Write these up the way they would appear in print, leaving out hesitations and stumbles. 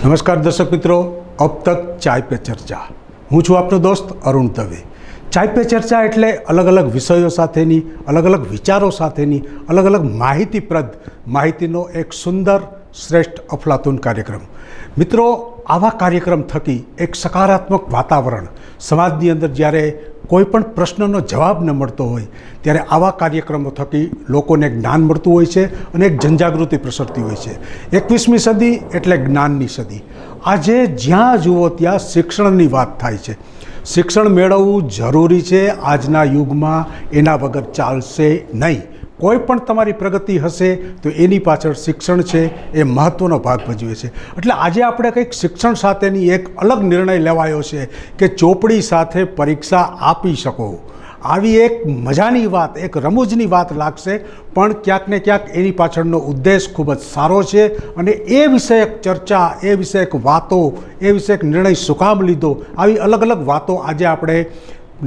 નમસ્કાર દર્શક મિત્રો, અબ તક ચાય પે ચર્ચા. હું છું આપનો દોસ્ત અરુણ દવે. ચાય પે ચર્ચા એટલે અલગ અલગ વિષયો સાથેની, અલગ અલગ વિચારો સાથેની, અલગ અલગ માહિતીનો એક સુંદર શ્રેષ્ઠ અફલાતુન કાર્યક્રમ. મિત્રો, આવા કાર્યક્રમ થકી એક સકારાત્મક વાતાવરણ સમાજની અંદર જ્યારે કોઈ પણ પ્રશ્નનો જવાબ ન મળતો હોય ત્યારે આવા કાર્યક્રમો થકી લોકોને જ્ઞાન મળતું હોય છે અને એક જનજાગૃતિ પ્રસરતી હોય છે. 21મી સદી એટલે જ્ઞાનની સદી. આજે જ્યાં જુઓ ત્યાં શિક્ષણની વાત થાય છે. શિક્ષણ મેળવવું જરૂરી છે આજના યુગમાં, એના વગર ચાલશે નહીં. કોઈ પણ તમારી પ્રગતિ હશે તો એની પાછળ શિક્ષણ છે એ મહત્ત્વનો ભાગ ભજવે છે. એટલે આજે આપણે કંઈક શિક્ષણ સાથેની એક અલગ નિર્ણય લેવાયો છે કે ચોપડી સાથે પરીક્ષા આપી શકો. આવી એક મજાની વાત, એક રમૂજની વાત લાગશે, પણ ક્યાંક ને ક્યાંક એની પાછળનો ઉદ્દેશ ખૂબ જ સારો છે. અને એ વિષયક ચર્ચા, એ વિષયક વાતો, એ વિષયક નિર્ણય શું કામ લીધો, આવી અલગ અલગ વાતો આજે આપણે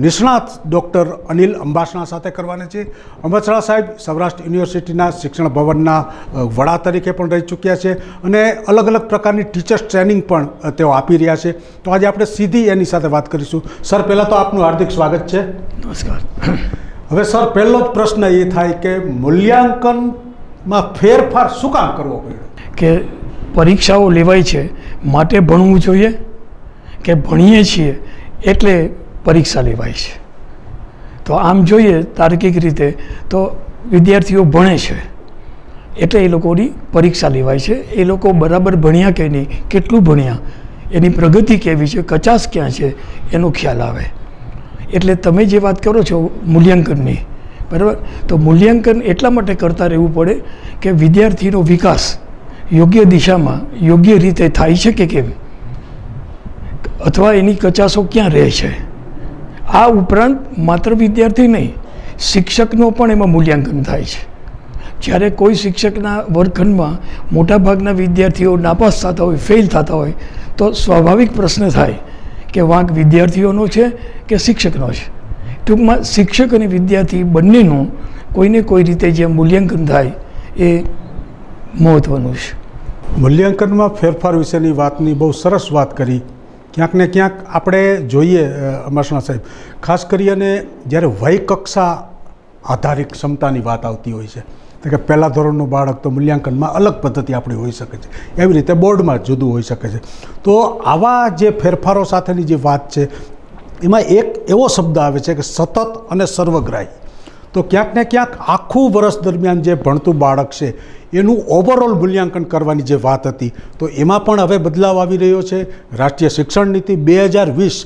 નિષ્ણાત ડૉક્ટર અનિલ અંબાસણા સાથે કરવાના છે. અંબાસણા સાહેબ સૌરાષ્ટ્ર યુનિવર્સિટીના શિક્ષણ ભવનના વડા તરીકે પણ રહી ચૂક્યા છે અને અલગ અલગ પ્રકારની ટીચર્સ ટ્રેનિંગ પણ તેઓ આપી રહ્યા છે. તો આજે આપણે સીધી એની સાથે વાત કરીશું. સર, પહેલાં તો આપનું હાર્દિક સ્વાગત છે. નમસ્કાર. હવે સર, પહેલો જ પ્રશ્ન એ થાય કે મૂલ્યાંકનમાં ફેરફાર શું કામ કરવો પડ્યો? કે પરીક્ષાઓ લેવાય છે માટે ભણવું જોઈએ કે ભણીએ છીએ એટલે પરીક્ષા લેવાય છે? તો આમ જોઈએ તાર્કિક રીતે તો વિદ્યાર્થીઓ ભણે છે એટલે એ લોકોની પરીક્ષા લેવાય છે. એ લોકો બરાબર ભણ્યા કે નહીં, કેટલું ભણ્યા, એની પ્રગતિ કેવી છે, કચાશ ક્યાં છે, એનો ખ્યાલ આવે. એટલે તમે જે વાત કરો છો મૂલ્યાંકનની, બરાબર, તો મૂલ્યાંકન એટલા માટે કરતા રહેવું પડે કે વિદ્યાર્થીનો વિકાસ યોગ્ય દિશામાં યોગ્ય રીતે થાય છે કે કેમ, અથવા એની કચાશો ક્યાં રહે છે. આ ઉપરાંત માત્ર વિદ્યાર્થી નહીં, શિક્ષકનો પણ એમાં મૂલ્યાંકન થાય છે. જ્યારે કોઈ શિક્ષકના વર્ગખંડમાં મોટાભાગના વિદ્યાર્થીઓ નાપાસ થતા હોય, ફેલ થતા હોય, તો સ્વાભાવિક પ્રશ્ન થાય કે વાંક વિદ્યાર્થીઓનો છે કે શિક્ષકનો છે. ટૂંકમાં શિક્ષક અને વિદ્યાર્થી બંનેનું કોઈને કોઈ રીતે જે મૂલ્યાંકન થાય એ મહત્ત્વનું છે. મૂલ્યાંકનમાં ફેરફાર વિશેની વાતની બહુ સરસ વાત કરી. ક્યાંક ને ક્યાંક આપણે જોઈએ અંબાસણા સાહેબ, ખાસ કરીને જ્યારે વય કક્ષા આધારિત ક્ષમતાની વાત આવતી હોય છે તો કે પહેલાં ધોરણનું બાળક તો મૂલ્યાંકનમાં અલગ પદ્ધતિ આપણી હોઈ શકે છે, એવી રીતે બોર્ડમાં જુદું હોઈ શકે છે. તો આવા જે ફેરફારો સાથેની જે વાત છે એમાં એક એવો શબ્દ આવે છે કે સતત અને સર્વગ્રાહી. તો ક્યાંક ને ક્યાંક આખું વર્ષ દરમિયાન જે ભણતું બાળક છે એનું ઓવરઓલ મૂલ્યાંકન કરવાની જે વાત હતી, તો એમાં પણ હવે બદલાવ આવી રહ્યો છે. રાષ્ટ્રીય શિક્ષણ નીતિ 2020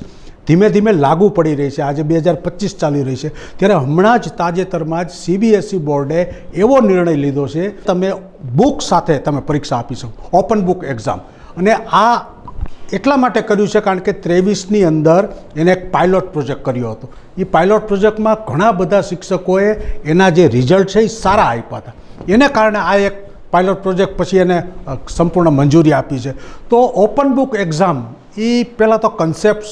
ધીમે ધીમે લાગુ પડી રહી છે. આજે 2025 ચાલી રહી છે, ત્યારે હમણાં જ તાજેતરમાં જ CBSE બોર્ડે એવો નિર્ણય લીધો છે તમે બુક સાથે તમે પરીક્ષા આપી શકો, ઓપન બુક એક્ઝામ. અને આ એટલા માટે કર્યું છે કારણ કે 23ની અંદર એને એક પાયલોટ પ્રોજેક્ટ કર્યો હતો. એ પાયલોટ પ્રોજેક્ટમાં ઘણા બધા શિક્ષકોએ એના જે રિઝલ્ટ છે એ સારા આપ્યા હતા. એને કારણે આ એક પાયલોટ પ્રોજેક્ટ પછી એને સંપૂર્ણ મંજૂરી આપી છે. તો ઓપન બુક એક્ઝામ એ પહેલાં તો કન્સેપ્ટ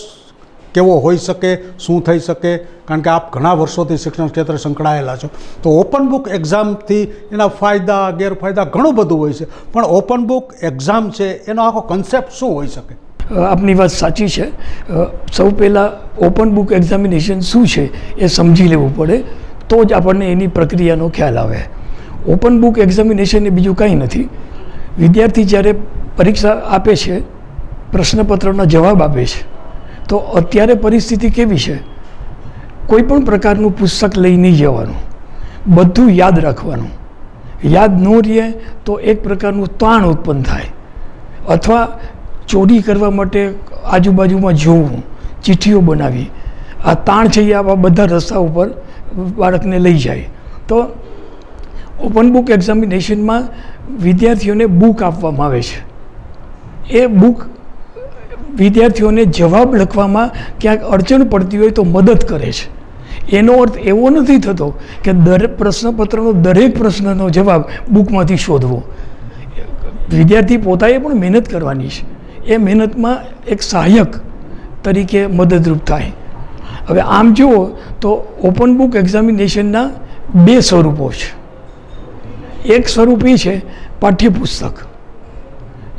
કેવો હોઈ શકે, શું થઈ શકે, કારણ કે આપ ઘણા વર્ષોથી શિક્ષણ ક્ષેત્રે સંકળાયેલા છો, તો ઓપન બુક એક્ઝામથી એના ફાયદા ગેરફાયદા ઘણું બધું હોય છે, પણ ઓપન બુક એક્ઝામ છે એનો આખો કન્સેપ્ટ શું હોઈ શકે? આપની વાત સાચી છે. સૌ પહેલાં ઓપન બુક એક્ઝામિનેશન શું છે એ સમજી લેવું પડે, તો જ આપણને એની પ્રક્રિયાનો ખ્યાલ આવે. ઓપન બુક એક્ઝામિનેશન એ બીજું કંઈ નથી. વિદ્યાર્થી જ્યારે પરીક્ષા આપે છે, પ્રશ્નપત્રના જવાબ આપે છે, તો અત્યારે પરિસ્થિતિ કેવી છે, કોઈ પણ પ્રકારનું પુસ્તક લઈ નહીં જવાનું, બધું યાદ રાખવાનું. યાદ ન રહે તો એક પ્રકારનું તાણ ઉત્પન્ન થાય, અથવા ચોરી કરવા માટે આજુબાજુમાં જોવું, ચિઠ્ઠીઓ બનાવી, આ તાણ છે એ આવા બધા રસ્તા ઉપર બાળકને લઈ જાય. તો ઓપન બુક એક્ઝામિનેશનમાં વિદ્યાર્થીઓને બુક આપવામાં આવે છે. એ બુક વિદ્યાર્થીઓને જવાબ લખવામાં ક્યાંક અડચણ પડતી હોય તો મદદ કરે છે. એનો અર્થ એવો નથી થતો કે દરેક પ્રશ્નપત્રનો દરેક પ્રશ્નનો જવાબ બુકમાંથી શોધવો. વિદ્યાર્થી પોતાએ પણ મહેનત કરવાની છે. એ મહેનતમાં એક સહાયક તરીકે મદદરૂપ થાય. હવે આમ જુઓ તો ઓપન બુક એક્ઝામિનેશનના 2 સ્વરૂપો છે. એક સ્વરૂપ એ છે પાઠ્યપુસ્તક,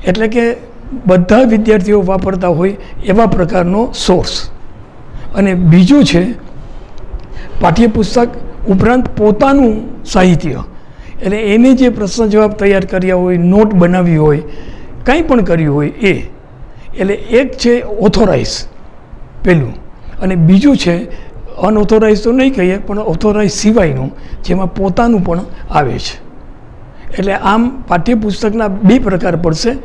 એટલે કે બધા વિદ્યાર્થીઓ વાપરતા હોય એવા પ્રકારનો સોર્સ. અને બીજું છે પાઠ્યપુસ્તક ઉપરાંત પોતાનું સાહિત્ય, એટલે એને જે પ્રશ્ન જવાબ તૈયાર કર્યા હોય, નોટ બનાવી હોય, કંઈ પણ કર્યું હોય એ. એટલે એક છે ઓથોરાઇઝ પહેલું, અને બીજું છે અનઓથોરાઇઝ તો નહીં કહીએ પણ ઓથોરાઇઝ સિવાયનું, જેમાં પોતાનું પણ આવે છે. એટલે આમ પાઠ્યપુસ્તકના 2 પ્રકાર પડશે.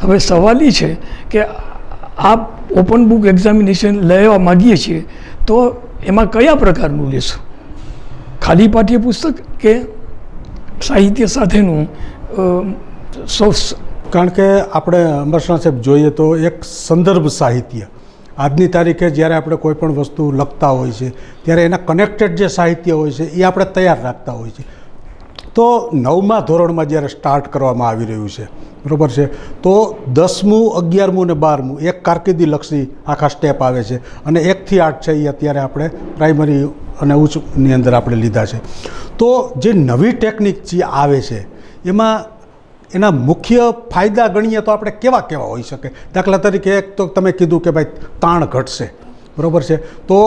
હવે સવાલ એ છે કે આ ઓપન બુક એક્ઝામિનેશન લેવા માગીએ છીએ તો એમાં કયા પ્રકારનું લેશું? ખાલી પાઠ્યપુસ્તક કે સાહિત્ય સાથેનું સોર્સ? કારણ કે આપણે અમરશા સાહેબ જોઈએ તો એક સંદર્ભ સાહિત્ય, આજની તારીખે જ્યારે આપણે કોઈ પણ વસ્તુ લખતા હોય છે ત્યારે એના કનેક્ટેડ જે સાહિત્ય હોય છે એ આપણે તૈયાર રાખતા હોય છે. તો 9મા ધોરણમાં જ્યારે સ્ટાર્ટ કરવામાં આવી રહ્યું છે, બરાબર છે, તો 10મું, 11મું ને 12મું એક કારકિર્દીલક્ષી આખા સ્ટેપ આવે છે, અને 1 થી 8 છે એ અત્યારે આપણે પ્રાઇમરી અને ઉચ્ચની અંદર આપણે લીધા છે. તો જે નવી ટેકનિક જે આવે છે એમાં એના મુખ્ય ફાયદા ગણીએ તો આપણે કેવા કેવા હોઈ શકે? દાખલા તરીકે એક તો તમે કીધું કે ભાઈ તાણ ઘટશે, બરાબર છે, તો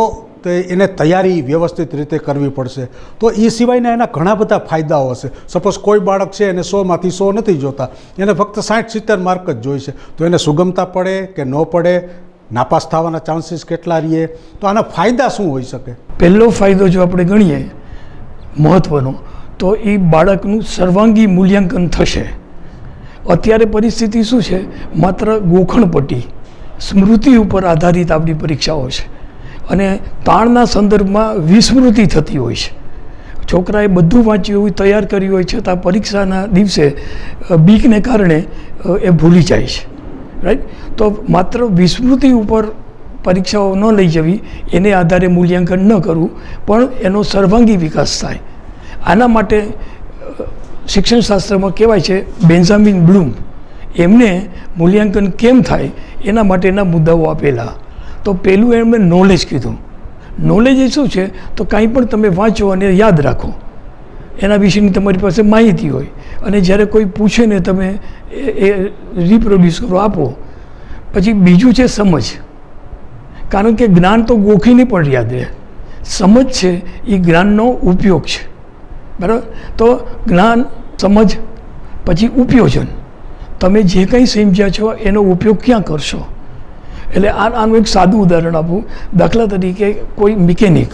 એને તૈયારી વ્યવસ્થિત રીતે કરવી પડશે. તો એ સિવાયના એના ઘણા બધા ફાયદાઓ હશે. સપોઝ કોઈ બાળક છે એને 100માંથી 100 નથી જોતા, એને ફક્ત 60-70 માર્ક જ જોઈશે, તો એને સુગમતા પડે કે ન પડે, નાપાસ થવાના ચાન્સીસ કેટલા રહીએ, તો આના ફાયદા શું હોઈ શકે? પહેલો ફાયદો જો આપણે ગણીએ મહત્ત્વનો, તો એ બાળકનું સર્વાંગી મૂલ્યાંકન થશે. અત્યારે પરિસ્થિતિ શું છે? માત્ર ગોખણપટ્ટી, સ્મૃતિ ઉપર આધારિત આપણી પરીક્ષાઓ છે, અને તાણના સંદર્ભમાં વિસ્મૃતિ થતી હોય છે. છોકરાએ બધું વાંચ્યું હોય, તૈયાર કર્યું હોય, છતાં પરીક્ષાના દિવસે બીકને કારણે એ ભૂલી જાય છે. રાઈટ? તો માત્ર વિસ્મૃતિ ઉપર પરીક્ષાઓ ન લઈ જવી, એને આધારે મૂલ્યાંકન ન કરવું, પણ એનો સર્વાંગી વિકાસ થાય. આના માટે શિક્ષણશાસ્ત્રમાં કહેવાય છે, બેન્જામિન બ્લૂમ એમને મૂલ્યાંકન કેમ થાય એના માટેના મુદ્દાઓ આપેલા. તો પહેલું એમણે નોલેજ કીધું. નોલેજ એ શું છે? તો કાંઈ પણ તમે વાંચો અને યાદ રાખો, એના વિશેની તમારી પાસે માહિતી હોય, અને જ્યારે કોઈ પૂછે ને તમે એ રિપ્રોડ્યુસ કરો, આપો. પછી બીજું છે સમજ, કારણ કે જ્ઞાન તો ગોખીને પણ યાદ રહે. સમજ છે એ જ્ઞાનનો ઉપયોગ છે, બરાબર? તો જ્ઞાન, સમજ, પછી ઉપયોજન. તમે જે કંઈ સમજ્યા છો એનો ઉપયોગ ક્યાં કરશો? એટલે આનું એક સાદું ઉદાહરણ આપું. દાખલા તરીકે કોઈ મિકેનિક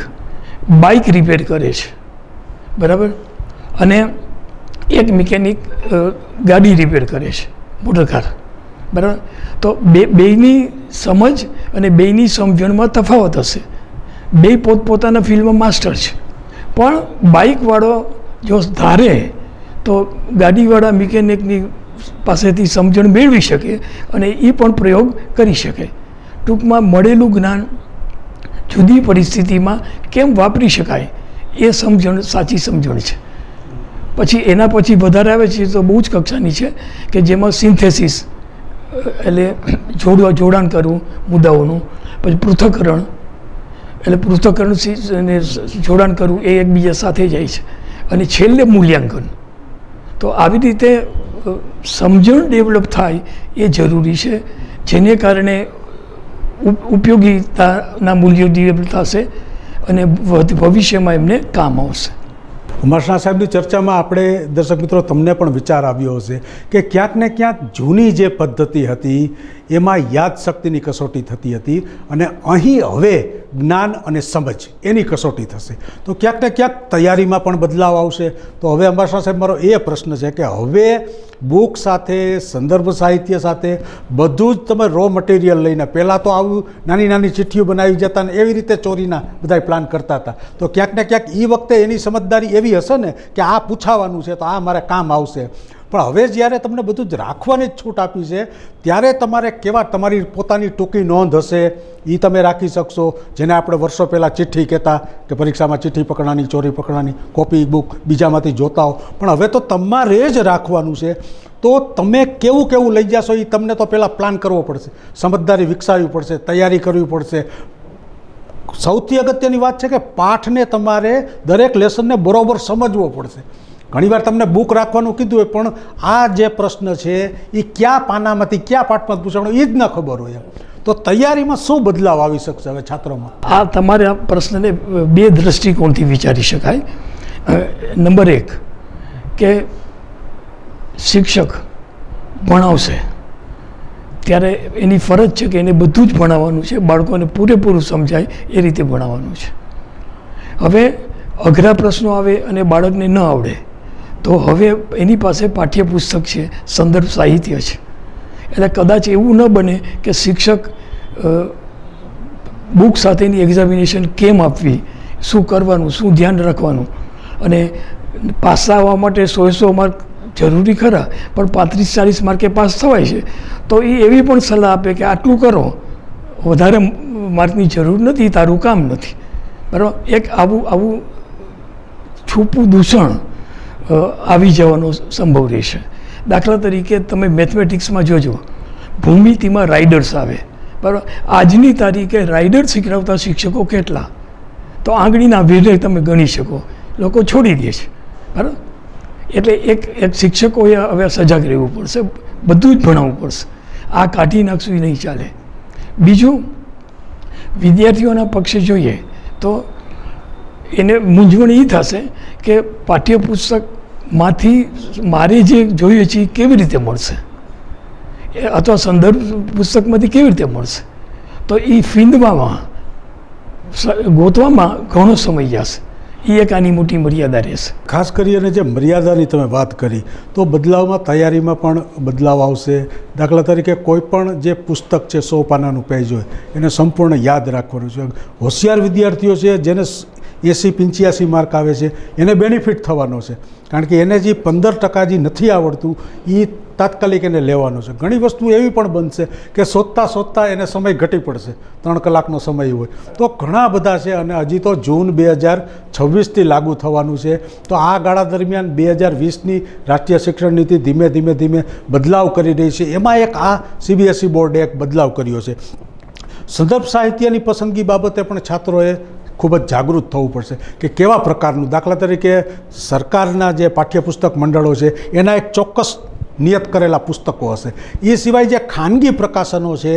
બાઇક રિપેર કરે છે, બરાબર, અને એક મિકેનિક ગાડી રિપેર કરે છે, મોટરકાર, બરાબર. તો બેયની સમજ અને બેયની સમજણમાં તફાવત હશે. બે પોતપોતાના ફિલ્ડમાં માસ્ટર છે, પણ બાઇકવાળો જો ધારે તો ગાડીવાળા મિકેનિકની પાસેથી સમજણ મેળવી શકે અને એ પણ પ્રયોગ કરી શકે. ટૂંકમાં મળેલું જ્ઞાન જુદી પરિસ્થિતિમાં કેમ વાપરી શકાય એ સમજણ સાચી સમજણ છે. પછી એના પછી વધારે આવે છે તો બહુ જ કક્ષાની છે કે જેમાં સિન્થેસિસ એટલે જોડાણ કરવું મુદ્દાઓનું, પછી પૃથ્થકરણ એટલે પૃથ્થકરણ ને જોડાણ કરવું એ એકબીજા સાથે જાય છે, અને છેલ્લે મૂલ્યાંકન. તો આવી રીતે સમજણ ડેવલપ થાય એ જરૂરી છે, જેને કારણે ઉપયોગિતાના મૂલ્યો ડેવલપ થશે અને ભવિષ્યમાં એમને કામ આવશે. અમરશા સાહેબની ચર્ચામાં આપણે દર્શક મિત્રો તમને પણ વિચાર આવ્યો હશે કે ક્યાંક ને ક્યાંક જૂની જે પદ્ધતિ હતી એમાં યાદશક્તિની કસોટી થતી હતી, અને અહીં હવે જ્ઞાન અને સમજ એની કસોટી થશે. તો ક્યાંક ને ક્યાંક તૈયારીમાં પણ બદલાવ આવશે. તો હવે અમરશા સાહેબ, મારો એ પ્રશ્ન છે કે હવે બુક સાથે, સંદર્ભ સાહિત્ય સાથે બધું જ તમે રો મટીરિયલ લઈને, પહેલાં તો આવું નાની નાની ચિઠ્ઠીઓ બનાવી જતા ને એવી રીતે ચોરીના બધા પ્લાન કરતા હતા, તો ક્યાંક ને ક્યાંક એ વખતે એની સમજદારી એવી હશે ને કે આ પૂછાવાનું છે તો આ મારે કામ આવશે. પણ હવે જ્યારે તમને બધું જ રાખવાની જ છૂટ આપી છે, ત્યારે તમારે કેવા તમારી પોતાની ટૂંકી નોંધ હશે એ તમે રાખી શકશો, જેને આપણે વર્ષો પહેલાં ચિઠ્ઠી કહેતા કે પરીક્ષામાં ચિઠ્ઠી પકડવાની, ચોરી પકડવાની, કોપી બુક બીજામાંથી જોતા હો. પણ હવે તો તમારે જ રાખવાનું છે. તો તમે કેવું કેવું લઈ જશો એ તમને તો પહેલાં પ્લાન કરવો પડશે, સમજદારી વિકસાવવી પડશે, તૈયારી કરવી પડશે. સૌથી અગત્યની વાત છે કે પાઠને તમારે દરેક લેસનને બરોબર સમજવો પડશે. ઘણીવાર તમને બુક રાખવાનું કીધું હોય પણ આ જે પ્રશ્ન છે એ કયા પાનામાંથી કયા પાઠમાંથી પૂછવાનો એ જ ન ખબર હોય તો તૈયારીમાં શું બદલાવ આવી શકશે હવે છાત્રોમાં? આ તમારા પ્રશ્નને બે દૃષ્ટિકોણથી વિચારી શકાય. નંબર એક કે શિક્ષક ભણાવશે ત્યારે એની ફરજ છે કે એને બધું જ ભણાવવાનું છે, બાળકોને પૂરેપૂરું સમજાય એ રીતે ભણાવવાનું છે. હવે અઘરા પ્રશ્નો આવે અને બાળકને ન આવડે તો હવે એની પાસે પાઠ્યપુસ્તક છે, સંદર્ભ સાહિત્ય છે. એટલે કદાચ એવું ન બને કે શિક્ષક બુક સાથેની એક્ઝામિનેશન કેમ આપવી, શું કરવાનું, શું ધ્યાન રાખવાનું, અને પાસ આવવા માટે 100 માર્ક જરૂરી ખરા પણ 35-40 માર્કે પાસ થવાય છે તો એ એવી પણ સલાહ આપે કે આટલું કરો, વધારે માર્કની જરૂર નથી, તારું કામ નથી. બરાબર? એક આવું છૂપું દૂષણ આવી જવાનો સંભવ રહેશે. દાખલા તરીકે તમે મેથમેટિક્સમાં જોજો, ભૂમિતિમાં રાઇડર્સ આવે, બરાબર? આજની તારીખે રાઇડર શીખવાડતા શિક્ષકો કેટલા? તો આંગળીના વેઢે તમે ગણી શકો. લોકો છોડી દે છે. બરાબર? એટલે એક શિક્ષકોએ હવે સજાગ રહેવું પડશે, બધું જ ભણાવવું પડશે. આ કાઢી નાખશું એ નહીં ચાલે. બીજું, વિદ્યાર્થીઓના પક્ષે જોઈએ તો એને મૂંઝવણ એ થશે કે પાઠ્યપુસ્તકમાંથી મારે જે જોઈએ છે એ કેવી રીતે મળશે, અથવા સંદર્ભ પુસ્તકમાંથી કેવી રીતે મળશે. તો એ ફીંદવામાં ગોતવામાં ઘણો સમય જશે. એ એક આની મોટી મર્યાદા રહેશે. ખાસ કરીને જે મર્યાદાની તમે વાત કરી તો બદલાવમાં તૈયારીમાં પણ બદલાવ આવશે. દાખલા તરીકે કોઈ પણ જે પુસ્તક છે 100 પાનાનું પેજ હોય એને સંપૂર્ણ યાદ રાખવાનું છે. હોશિયાર વિદ્યાર્થીઓ છે જેને 80-85 માર્ક આવે છે એને બેનિફિટ થવાનો છે, કારણ કે એને જે 15% જે નથી આવડતું એ તાત્કાલિક એને લેવાનો છે. ઘણી વસ્તુ એવી પણ બનશે કે શોધતા એને સમય ઘટી પડશે, 3 કલાકનો સમય હોય તો ઘણા બધા છે. અને હજી તો જૂન 2026થી લાગુ થવાનું છે. તો આ ગાળા દરમિયાન 2020ની રાષ્ટ્રીય શિક્ષણ નીતિ ધીમે ધીમે બદલાવ કરી રહી છે. એમાં એક આ CBSE બોર્ડે એક બદલાવ કર્યો છે. સંદર્ભ સાહિત્યની પસંદગી બાબતે પણ છાત્રોએ ખૂબ જ જાગૃત થવું પડશે કે કેવા પ્રકારનું. દાખલા તરીકે સરકારના જે પાઠ્યપુસ્તક મંડળો છે એના એક ચોક્કસ નિયત કરેલા પુસ્તકો હશે. એ સિવાય જે ખાનગી પ્રકાશનો છે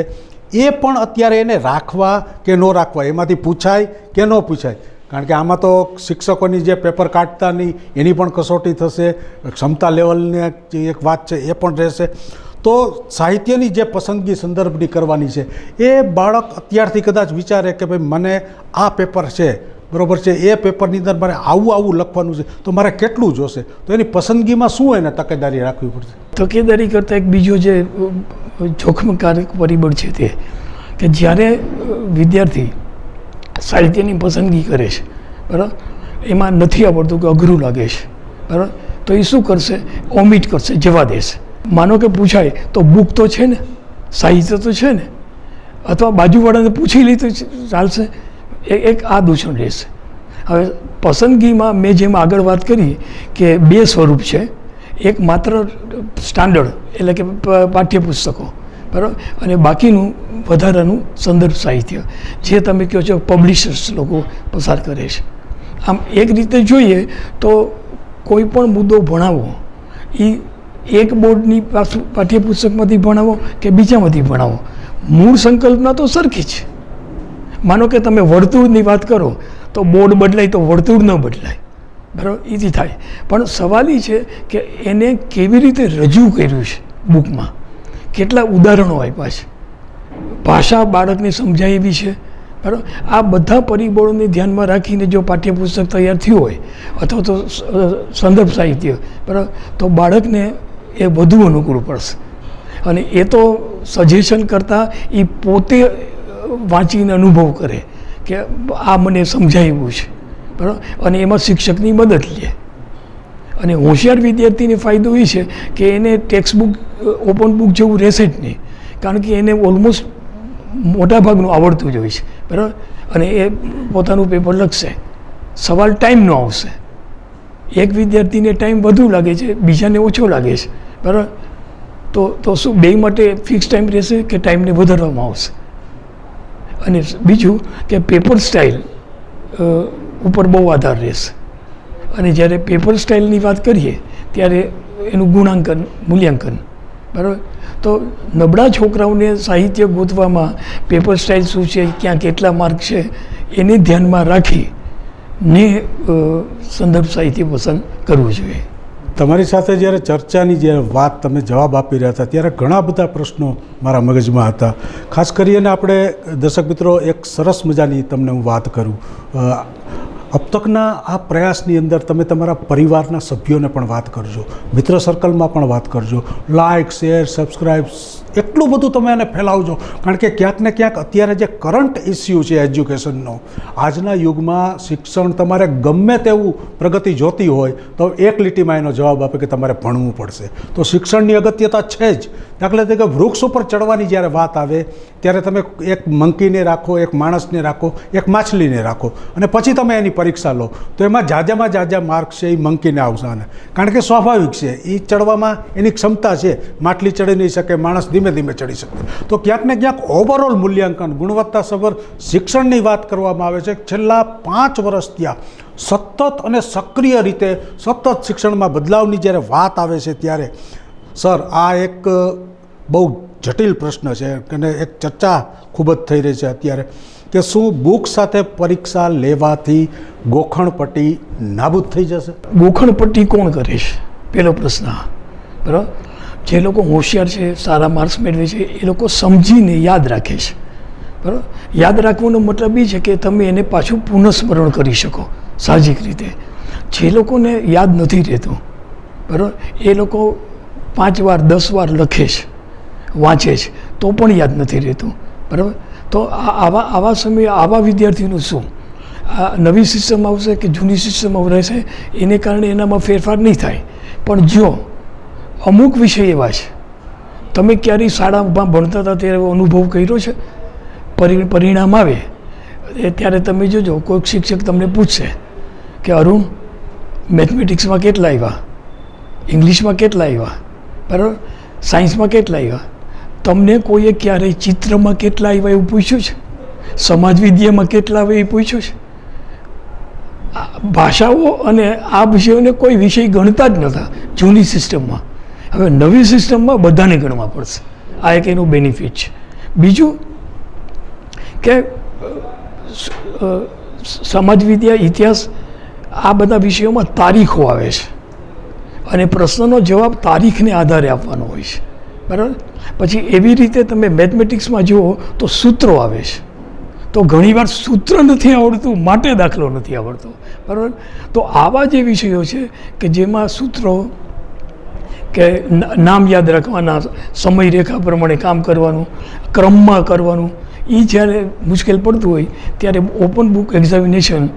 એ પણ અત્યારે એને રાખવા કે ન રાખવા, એમાંથી પૂછાય કે ન પૂછાય. કારણ કે આમાં તો શિક્ષકોની જે પેપર કાઢતાની એની પણ કસોટી થશે, ક્ષમતા લેવલની એક વાત છે એ પણ રહેશે. તો સાહિત્યની જે પસંદગી સંદર્ભની કરવાની છે એ બાળક અત્યારથી કદાચ વિચારે કે ભાઈ મને આ પેપર છે, બરાબર છે, એ પેપરની અંદર મારે આવું લખવાનું છે તો મારે કેટલું જોશે, તો એની પસંદગીમાં શું એને તકેદારી રાખવી પડશે? તકેદારી કરતાં એક બીજો જે જોખમકારક પરિબળ છે તે કે જ્યારે વિદ્યાર્થી સાહિત્યની પસંદગી કરે છે, બરાબર, એમાં નથી આવડતું કે અઘરું લાગે છે, બરાબર, તો એ શું કરશે? ઓમિટ કરશે, જવા દેશે. માનો કે પૂછાય તો બુક તો છે ને, સાહિત્ય તો છે ને, અથવા બાજુવાળાને પૂછી લે તો ચાલશે. એક આ દૂષણ રહેશે. હવે પસંદગીમાં મેં જેમ આગળ વાત કરી કે 2 સ્વરૂપ છે. એક માત્ર સ્ટાન્ડર્ડ એટલે કે પાઠ્યપુસ્તકો, બરાબર, અને બાકીનું વધારાનું સંદર્ભ સાહિત્ય જે તમે કહો છો પબ્લિશર્સ લોકો પસાર કરે છે. આમ એક રીતે જોઈએ તો કોઈ પણ મુદ્દો ભણાવવો એ એક બોર્ડની પાઠ્યપુસ્તકમાંથી ભણાવો કે બીજામાંથી ભણાવો, મૂળ સંકલ્પના તો સરખી છે. માનો કે તમે વર્તુળની વાત કરો તો બોર્ડ બદલાય તો વર્તુળ ન બદલાય, બરાબર, એથી થાય. પણ સવાલ એ છે કે એને કેવી રીતે રજૂ કર્યું છે, બુકમાં કેટલા ઉદાહરણો આપ્યા છે, ભાષા બાળકને સમજાય એવી છે, બરાબર. આ બધા પરિબળોને ધ્યાનમાં રાખીને જો પાઠ્યપુસ્તક તૈયાર થયું હોય અથવા તો સંદર્ભ સાહિત્ય, બરાબર, તો બાળકને એ વધુ અનુકૂળ પડશે. અને એ તો સજેશન કરતાં એ પોતે વાંચીને અનુભવ કરે કે આ મને સમજાવ્યું છે, બરાબર, અને એમાં શિક્ષકની મદદ લે. અને હોશિયાર વિદ્યાર્થીને ફાયદો એ છે કે એને ટેક્સ્ટ બુક ઓપન બુક જેવું રહેશે જ નહીં, કારણ કે એને ઓલમોસ્ટ મોટાભાગનું આવડતું જ હોય છે, બરાબર, અને એ પોતાનું પેપર લખશે. સવાલ ટાઈમનો આવશે. એક વિદ્યાર્થીને ટાઈમ વધુ લાગે છે, બીજાને ઓછો લાગે છે, બરાબર, તો શું બે માટે ફિક્સ ટાઈમ રહેશે કે ટાઈમને વધારવામાં આવશે? અને બીજું કે પેપર સ્ટાઇલ ઉપર બહુ આધાર રહેશે. અને જ્યારે પેપર સ્ટાઇલની વાત કરીએ ત્યારે એનું ગુણાંકન મૂલ્યાંકન, બરાબર. તો નબળા છોકરાઓને સાહિત્ય ગોતવામાં પેપર સ્ટાઇલ શું છે, ક્યાં કેટલા માર્ક છે, એને ધ્યાનમાં રાખીને સંદર્ભ સાહિત્ય પસંદ કરવું જોઈએ. તમારી સાથે જ્યારે ચર્ચાની જે વાત તમે જવાબ આપી રહ્યા હતા ત્યારે ઘણા બધા પ્રશ્નો મારા મગજમાં હતા. ખાસ કરીને આપણે દર્શક મિત્રો એક સરસ મજાની તમને હું વાત કરું. અબ તકના આ પ્રયાસની અંદર તમે તમારા પરિવારના સભ્યોને પણ વાત કરજો, મિત્ર સર્કલમાં પણ વાત કરજો, લાઇક, શેર, સબસ્ક્રાઈબ એટલું બધું તમે એને ફેલાવજો. કારણ કે ક્યાંક ને ક્યાંક અત્યારે જે કરંટ ઇસ્યુ છે એજ્યુકેશનનો, આજના યુગમાં શિક્ષણ તમારે ગમે તેવું પ્રગતિ જોતી હોય તો એક લીટીમાં એનો જવાબ આપે કે તમારે ભણવું પડશે. તો શિક્ષણની અગત્યતા છે જ. દાખલા તરીકે વૃક્ષ ઉપર ચડવાની જ્યારે વાત આવે ત્યારે તમે એક મંકીને રાખો, એક માણસને રાખો, એક માછલીને રાખો અને પછી તમે એની પરીક્ષા લો તો એમાં જાજામાં જાજા માર્ક છે એ મંકીને આવશે. કારણ કે સ્વાભાવિક છે, એ ચડવામાં એની ક્ષમતા છે. માછલી ચડી નહીં શકે, માણસ ધીમે ધીમે ચડી શકે. તો ક્યાંક ને ક્યાંક ઓવરઓલ મૂલ્યાંકન, ગુણવત્તાસભર શિક્ષણની વાત કરવામાં આવે છે. છેલ્લા 5 વર્ષ ત્યાં સતત અને સક્રિય રીતે સતત શિક્ષણમાં બદલાવની જ્યારે વાત આવે છે ત્યારે સર આ એક બહુ જટિલ પ્રશ્ન છે અને એક ચર્ચા ખૂબ જ થઈ રહી છે અત્યારે કે શું બુક સાથે પરીક્ષા લેવાથી ગોખણપટ્ટી નાબૂદ થઈ જશે? ગોખણપટ્ટી કોણ કરે છે, પહેલો પ્રશ્ન. બરાબર. જે લોકો હોશિયાર છે, સારા માર્ક્સ મેળવે છે, એ લોકો સમજીને યાદ રાખે છે. બરાબર. યાદ રાખવાનો મતલબ એ છે કે તમે એને પાછું પુનઃસ્મરણ કરી શકો સાહજિક રીતે. જે લોકોને યાદ નથી રહેતું, બરાબર, એ લોકો 5 વાર 10 વાર લખે છે, વાંચે છે, તો પણ યાદ નથી રહેતું. બરાબર. તો આવા સમયે આવા વિદ્યાર્થીનું શું? આ નવી સિસ્ટમ આવશે કે જૂની સિસ્ટમ રહેશે એને કારણે એનામાં ફેરફાર નહીં થાય. પણ જો અમુક વિષય એવા છે, તમે ક્યારેય શાળામાં ભણતા હતા ત્યારે અનુભવ કર્યો છે, પરિણામ આવે ત્યારે તમે જોજો કોઈક શિક્ષક તમને પૂછશે કે અરુણ મેથમેટિક્સમાં કેટલા આવ્યા, ઇંગ્લિશમાં કેટલા આવ્યા, બરાબર, સાયન્સમાં કેટલા આવ્યા. તમને કોઈએ ક્યારેય ચિત્રમાં કેટલા આવ્યા એવું પૂછ્યું છે? સમાજ વિદ્યામાં કેટલા આવે એ પૂછ્યું છે? ભાષાઓ અને આ વિષયોને કોઈ વિષય ગણતા જ નહોતા જૂની સિસ્ટમમાં. હવે નવી સિસ્ટમમાં બધાને ગણવા પડશે. આ એક એનું બેનિફિટ છે. બીજું કે સમાજ વિદ્યા, ઇતિહાસ, આ બધા વિષયોમાં તારીખો આવે છે અને પ્રશ્નનો જવાબ તારીખને આધારે આપવાનો હોય છે. બરાબર. પછી એવી રીતે તમે મેથમેટિક્સમાં જુઓ તો સૂત્રો આવે છે. તો ઘણીવાર સૂત્ર નથી આવડતું માટે દાખલો નથી આવડતો. બરાબર. તો આવા જે વિષયો છે કે જેમાં સૂત્રો કે નામ યાદ રાખવાના, સમય રેખા પ્રમાણે કામ કરવાનું, ક્રમમાં કરવાનું, એ જ્યારે મુશ્કેલ પડતું હોય ત્યારે ઓપન બુક એક્ઝામિનેશન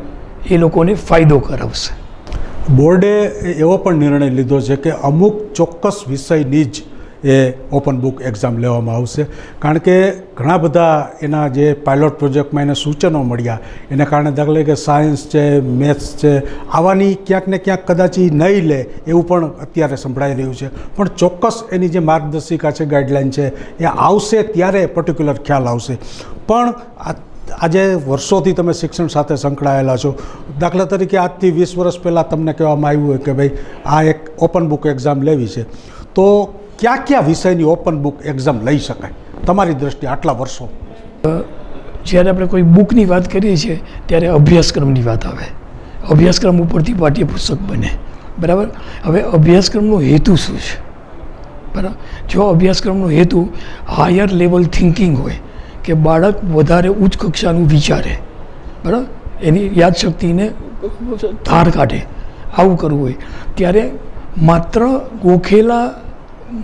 એ લોકોને ફાયદો કરાવશે. બોર્ડે એવો પણ નિર્ણય લીધો છે કે અમુક ચોક્કસ વિષયની જ એ ઓપન બુક એક્ઝામ લેવામાં આવશે. કારણ કે ઘણા બધા એના જે પાયલોટ પ્રોજેક્ટમાં એને સૂચનો મળ્યા એને કારણે દાખલા કે સાયન્સ છે, મેથ્સ છે, આવાની ક્યાંક ને ક્યાંક કદાચ એ નહીં લે એવું પણ અત્યારે સંભળાઈ રહ્યું છે. પણ ચોક્કસ એની જે માર્ગદર્શિકા છે, ગાઈડલાઇન છે, એ આવશે ત્યારે પર્ટિક્યુલર ખ્યાલ આવશે. પણ આજે વર્ષોથી તમે શિક્ષણ સાથે સંકળાયેલા છો. દાખલા તરીકે આજથી 20 વર્ષ પહેલાં તમને કહેવામાં આવ્યું હોય કે ભાઈ આ એક ઓપન બુક એક્ઝામ લેવી છે, તો કયા કયા વિષયની ઓપન બુક એક્ઝામ લઈ શકાય તમારી દ્રષ્ટિએ આટલા વર્ષો? જ્યારે આપણે કોઈ બુકની વાત કરીએ છીએ ત્યારે અભ્યાસક્રમની વાત આવે. અભ્યાસક્રમ ઉપરથી પાઠ્યપુસ્તક બને. બરાબર. હવે અભ્યાસક્રમનો હેતુ શું છે? બરાબર. જો અભ્યાસક્રમનો હેતુ હાયર લેવલ થિંકિંગ હોય કે બાળક વધારે ઉચ્ચ કક્ષાનું વિચારે, બરાબર, એની યાદશક્તિને ધાર કાઢે, આવું કરવું હોય ત્યારે માત્ર ગોખેલા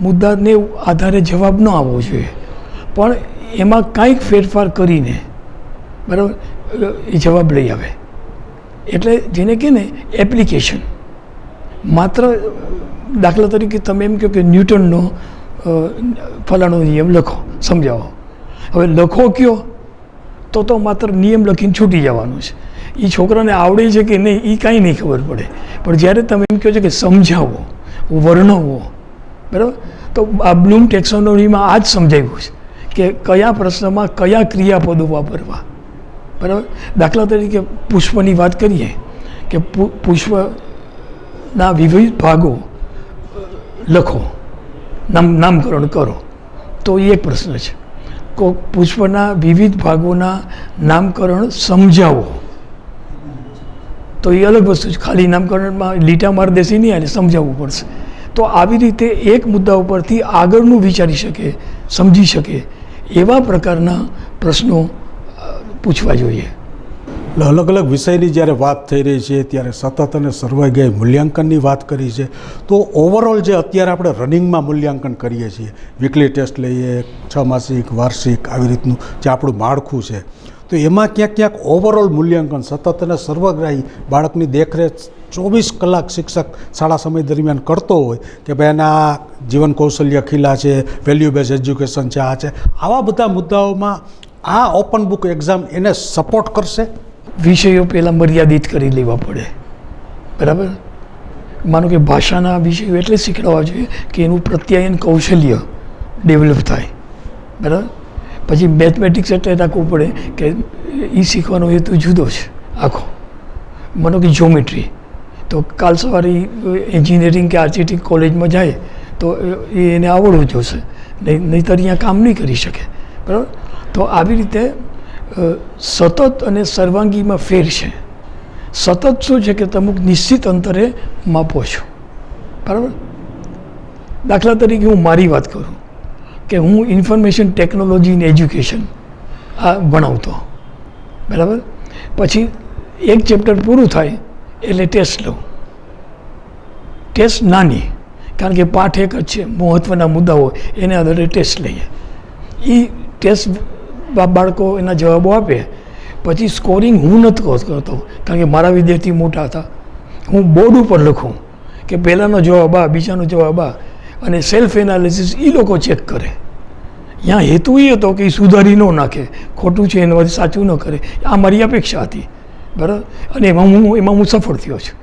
મુદ્દાને આધારે જવાબ ન આવવો જોઈએ, પણ એમાં કાંઈક ફેરફાર કરીને, બરાબર, એ જવાબ લઈ આવે. એટલે જેને કહે ને એપ્લિકેશન. માત્ર દાખલા તરીકે તમે એમ કહો કે ન્યૂટનનો ફલાણો નિયમ લખો, સમજાવો. હવે લખો કયો તો માત્ર નિયમ લખીને છૂટી જવાનું છે. એ છોકરાને આવડે છે કે નહીં એ કાંઈ નહીં ખબર પડે. પણ જ્યારે તમે એમ કહો છો કે સમજાવો, વર્ણવો, બરાબર, તો આ બ્લૂમ ટેક્સોનોમીમાં આ જ સમજાવ્યું છે કે કયા પ્રશ્નમાં કયા ક્રિયાપદો વાપરવા. બરાબર. દાખલા તરીકે પુષ્પની વાત કરીએ કે પુષ્પ પુષ્પના વિવિધ ભાગો લખો, નામકરણ કરો, તો એ એક પ્રશ્ન છે. પુષ્પના વિવિધ ભાગોના નામકરણ સમજાવો, તો એ અલગ વસ્તુ છે. ખાલી નામકરણમાં લીટા માર દેસી નહીં, અને સમજાવવું પડશે. તો આવી રીતે એક મુદ્દા ઉપરથી આગળનું વિચારી શકે, સમજી શકે એવા પ્રકારના પ્રશ્નો પૂછવા જોઈએ. અલગ અલગ વિષયની જ્યારે વાત થઈ રહી છે ત્યારે સતત અને સર્વગ્રાહી મૂલ્યાંકનની વાત કરી છે. તો ઓવરઓલ જે અત્યારે આપણે રનિંગમાં મૂલ્યાંકન કરીએ છીએ, વીકલી ટેસ્ટ લઈએ, 6 માસિક, વાર્ષિક, આવી રીતનું જે આપણું માળખું છે, તો એમાં ક્યાંક ઓવરઓલ મૂલ્યાંકન સતત અને સર્વગ્રાહી બાળકની દેખરેખ 24 કલાક શિક્ષક શાળા સમય દરમિયાન કરતો હોય કે ભાઈ એના જીવન કૌશલ્ય ખીલા છે, વેલ્યુ બેઝ એજ્યુકેશન છે, આ છે, આવા બધા મુદ્દાઓમાં આ ઓપન બુક એક્ઝામ એને સપોર્ટ કરશે. વિષયો પહેલાં મર્યાદિત કરી લેવા પડે, બરાબર. માનો કે ભાષાના વિષયો એટલે શીખવાડવા જોઈએ કે એનું પ્રત્યાયન કૌશલ્ય ડેવલપ થાય, બરાબર. પછી મેથમેટિક્સ એટલે રાખવું પડે કે એ શીખવાનો હેતુ જુદો છે આખો. માનો કે જ્યોમેટ્રી, તો કાલ સવારે એન્જિનિયરિંગ કે આર્કિટેક્ટ કોલેજમાં જાય તો એને આવડવું જોશે, નહીંતર અહીંયા કામ નહીં કરી શકે, બરાબર. તો આવી રીતે સતત અને સર્વાંગીમાં ફેર છે. સતત શું છે કે તમે અમુક નિશ્ચિત અંતરે માપો છો, બરાબર. દાખલા તરીકે હું મારી વાત કરું કે હું ઇન્ફોર્મેશન ટેકનોલોજી ઇન એજ્યુકેશન આ ભણાવતો, બરાબર. પછી એક ચેપ્ટર પૂરું થાય એટલે ટેસ્ટ લઉં. ટેસ્ટ નાની, કારણ કે પાઠ એક જ છે, મહત્ત્વના મુદ્દાઓ એને આધારે ટેસ્ટ લઈએ. એ ટેસ્ટ બાળકો એના જવાબો આપે, પછી સ્કોરિંગ હું નથી કરતો, કારણ કે મારા વિદ્યાર્થી મોટા હતા. હું બોર્ડ ઉપર લખું કે પહેલાંનો જવાબ આ, બીજાનો જવાબ આ, અને સેલ્ફ એનાલિસિસ એ લોકો ચેક કરે. ત્યાં હેતુ એ હતો કે એ સુધારી ન નાખે, ખોટું છે એનાથી સાચું ન કરે, આ મારી અપેક્ષા હતી, બરાબર. અને એમાં હું સફળ થયો છું.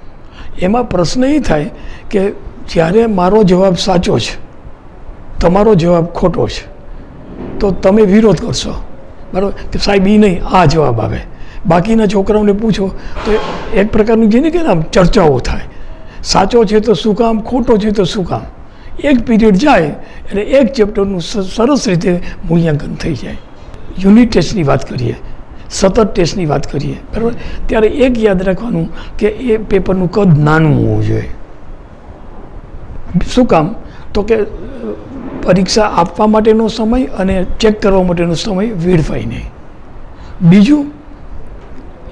એમાં પ્રશ્ન એ થાય કે જ્યારે મારો જવાબ સાચો છે, તમારો જવાબ ખોટો છે, તો તમે વિરોધ કરશો, બરાબર, કે સાહેબ એ નહીં, આ જવાબ આવે. બાકીના છોકરાઓને પૂછો તો એક પ્રકારની જેને કે આમ ચર્ચાઓ થાય, સાચો છે તો શું કામ, ખોટો છે તો શું કામ. એક પીરિયડ જાય એટલે એક ચેપ્ટરનું સરસ રીતે મૂલ્યાંકન થઈ જાય. યુનિટ ટેસ્ટની વાત કરીએ, સતત ટેસ્ટની વાત કરીએ, બરાબર, ત્યારે એક યાદ રાખવાનું કે એ પેપરનું કદ નાનું હોવું જોઈએ. શું કામ? તો કે પરીક્ષા આપવા માટેનો સમય અને ચેક કરવા માટેનો સમય વેડફાય નહીં. બીજું,